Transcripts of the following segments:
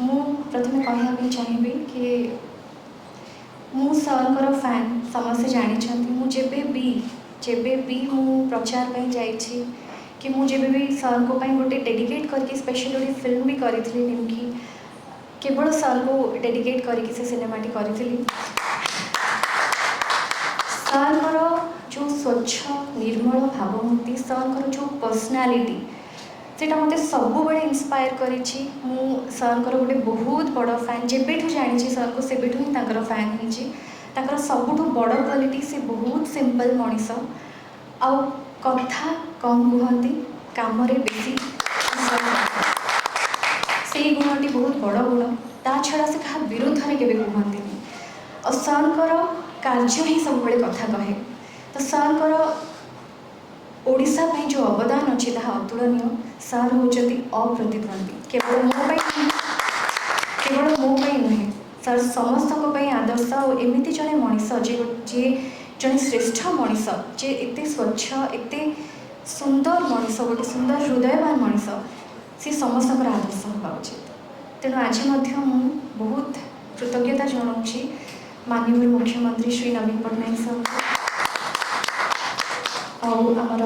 ମୁଁ ପ୍ରଥମେ କହିବା ପାଇଁ ଚାହିଁବି କି ମୁଁ ସରଙ୍କର ଫ୍ୟାନ୍ ସମସ୍ତେ ଜାଣିଛନ୍ତି। ମୁଁ ଯେବେ ବି ମୁଁ ପ୍ରଚାର ପାଇଁ ଯାଇଛି कि ମୁଁ ଯେବେ ବି ସରଙ୍କ ପାଇଁ ଗୋଟେ ଡେଡିକେଟ୍ କରିକି ସ୍ପେଶାଲ ଗୋଟେ ଫିଲ୍ମ ବି କରିଥିଲି ନିମ୍କି କେवल सरको डेडिकेट करके से सिनेमाटी करी सरकर जो स्वच्छ निर्मल भावमूर्ति सरकर जो पर्सनालीटी सेटा मते सब बड़े इंस्पायर करिछि। मु सरकर गोटे बहुत बड़ फैन जेबेठू जानी सर को सेबेठू ही तांकर फैन होइछि। तांकर सबुठू बड़ क्वालिटी से बहुत सिंपल मनीष आउ कथा कम कहती काम बेसी से गुणटी बहुत बड़ गुण ता छड़ा से क्या विरोध में केवे कहती और सरकर कार्य ही सब कथा कहे। तो सरकर ओडिशा में जो अवदान अच्छी ताहा अतुलनीय। सर होचती अप्रतिद्वंदी केवल मो नुहे सर समस्त आदर्श और एमती जड़े मनीष जे जड़े श्रेष्ठ मनीष जे एते स्वच्छ एते सुंदर मनीष गोटे सुंदर हृदयवान मनीष सी समस्त आदर्श होगा उचित। तेणु आज बहुत कृतज्ञता जनाऊँगी माननीय मुख्यमंत्री श्री नवीन पट्टनायक सर और आमर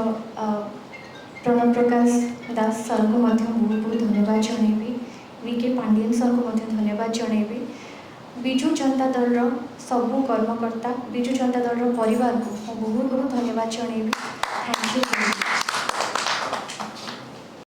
प्रणव प्रकाश दास सर को बहुत बहुत धन्यवाद जनइबी। वीके पांडियन सर को धन्यवाद जनइबी। विजु जनता दल सबू कर्मकर्ता विजु जनता दल परिवार को बहुत बहुत धन्यवाद जनइबी। Thank you.